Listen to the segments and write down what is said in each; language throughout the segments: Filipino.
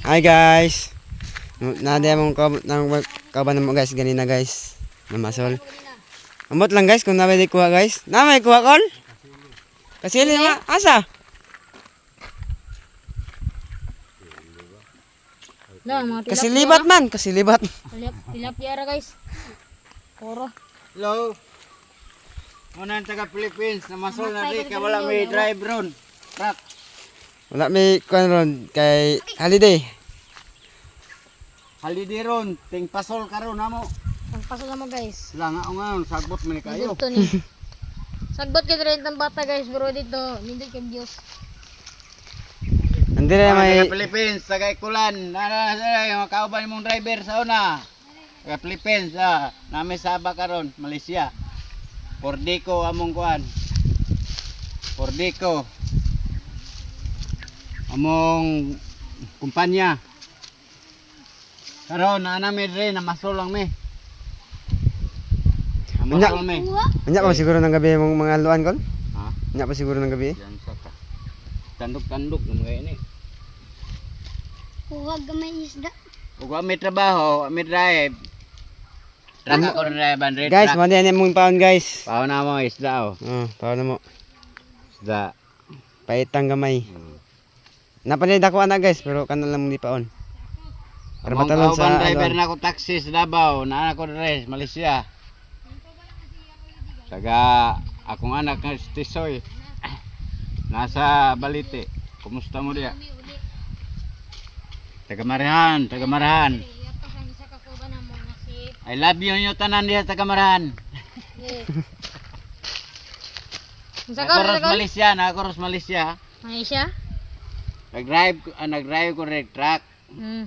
Hi guys. Nade mong kaban mo guys ganina guys. Namasol. Amot lang guys kung namin kuha guys. Na may kuha kol? Kasili ma asa? Nah, mga Kasilibat man, kasilibat. tilapia ra guys. Puro. Hello. Muna ang taga Philippines, namasol na rin, kaya wala may drive ron. Truck. Wala may kuha ron kay holiday. Holiday ron, ting pasol ka ron, amo. Ang paso naman guys. Sila nga ngayon, sagbot mo ni kayo. Gusto ni. Sagbot ka rin ng bata guys, pero dito, nindot kang Diyos. Andi na may Taga Philippines, taga Ikulan. Yung kauban mong driver sa una. Taga Philippines, nami Sabah ka ron, Malaysia. Pordico among kuan. Pordico. Among kumpanya. Karon ana mi dre namasol lang mi. Namasol mi. Anya pa siguro ng gabi mong mga luan kol? Ha? Anya pa siguro ng gabi? Yan sa ka. Tanduk-tanduk ng mga ini. Huwag gamay isda. Ug wa may trabaho, wa may drive. Truck ako drive bandre. Guys, mo din mong paon guys. Pao na mo isda oh. Paon na mo. Isda. Paitang gamay. Napanay dako ana guys, pero kana lang di paon. Para Among matalon kauban sa driver ano. na ko taxi sa Davao, na ako dre Malaysia. Taga akong anak nga si Tisoy. Nasa Balite. Kumusta mo diya? Taga Marahan, taga Marahan. I love you nyo tanan diya taga Marahan. Nakaros Malaysia, nakaros Malaysia. Malaysia? Nag-drive ko rin truck.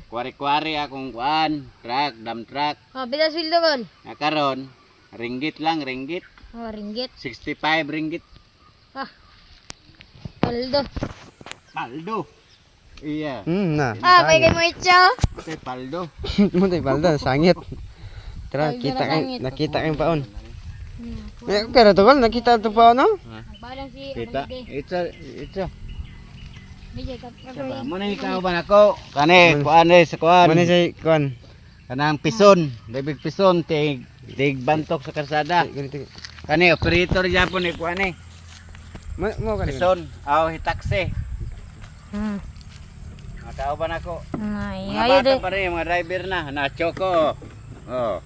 Kuwari-kuwari akong kuan, truck, dump truck. Oh, bilas wildo kol. Nakaron, ringgit lang, ringgit. Oh, ringgit. 65 ringgit. Ah. Paldo. Paldo. Iya. Na. Ah, may kay mo itso. Okay, paldo. Mo tay palda sangit. Tara Paldo kita na kay sangit. nakita kang paon. Pero to kol nakita to paon no? Balang si Kita, Amagde. ito. Bijay ka. Mo na ikaw ba nako? Kani, kuan sa kuan. Mo ni say kon. Kanang pison, debig pison tig bantok sa karsada. Ganito. Kani operator Japon ni kuan ni. Mo kanito. Pison, aw hitaksi. Hmm. Nakao ba nako? Ay, Mga ayo bata de. pa rin, mga driver na Choco. Oh.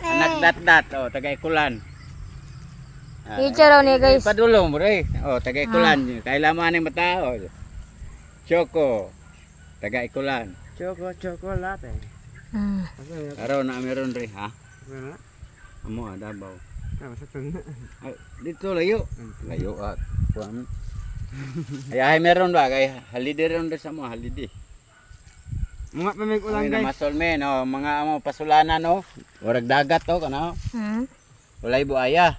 Anak dat-dat, oh, taga Ikulan. Teacher raw ni guys. Padulong mo rin. Oh, taga Ikulan. Kailaman ng matao. Choco. Taga Ikulan. Chocolate. Hmm. Araw na meron rin, ha? Amo, Davao. Ay, dito layo. Layo at kuan. Ay meron ba kay holiday ron sa mo, holiday. Mga pamig ulang Ay guys. namasol me no, mga amo pasulanan no. Warag dagat to kana. Hmm. Walay buaya.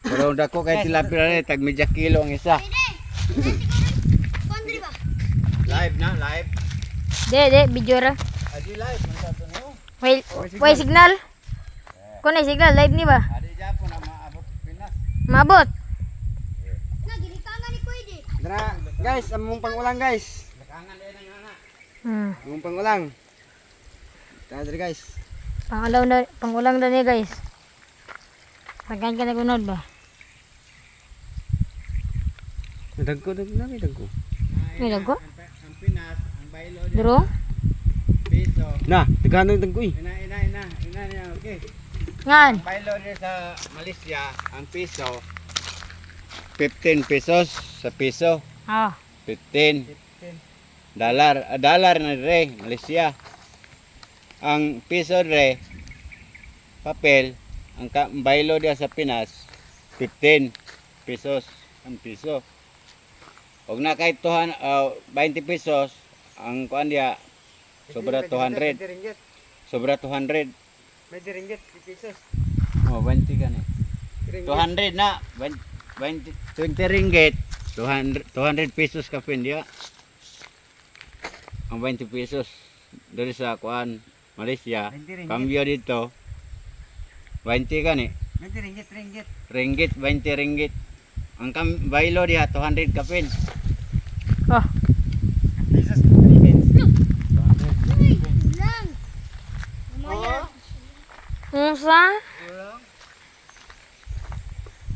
Pero dako kay tilapia rin, tag medya kilo ang isa. Live na, live. De, video ra. Adi live man sa to no. Way signal. Kuno signal live ni ba? Adi Japon na maabot Pinas. Mabot. Dara guys, among pangulang guys. Lakangan din ang ana. Among pangulang. Tara diri guys. Pangulang na ni guys. Pagkan ka nagunod ba? Dagko na may dagko. May dago? Ang Pinas, ang baylo di Duro? piso. Na, dagano dagko eh. Ina niya, okay. Ngan. Baylo di sa Malaysia, ang piso 15 pesos sa piso. Ah. 15 dollar na re Malaysia. Ang piso re papel ang baylo dia sa Pinas 15 pesos ang piso. Og na kay 20 pesos ang kuan dia sobra 200. Sobra 200. May ringgit pesos. Oh, 20 gani. 200 na 20 ringgit 200 pesos ka pin dia. Ang 20 pesos dari sa kuan Malaysia, kambyo dito 20 gani. 20 ringgit. Ringgit 20 ringgit. Ang baylo dia 200 ka pin. Oh. Pesos Philippines. ba?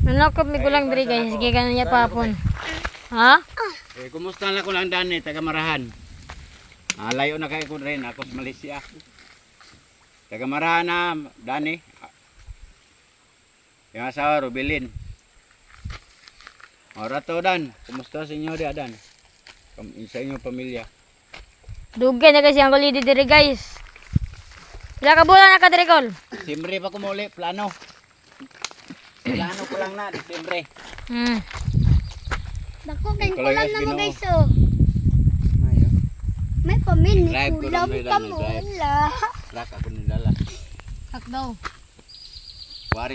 Nanakot mi kulang diri guys. Sige ka niya papon. Ha? Kumusta na ko lang Dani, taga Marahan. Layo na kayo ko rin, ako sa Malaysia. Taga Marahan na, Dani. Yung asawa, Rubilin. Ora to, Dan. Kumusta sa inyo, Dan? Sa inyong pamilya. Dugay na kasi ang kulidi diri guys. Pila ka bulan na ka diri kol? Disyembre pa kumuli, plano. Plano ko lang na, Disyembre. Dako kay Kalau kulang guys, na mo Ginoo. guys oh. May pamilya Drive ko kulang lang, may ka lang, mo. drive. Wala. Truck ako nidala. Tak daw. Wari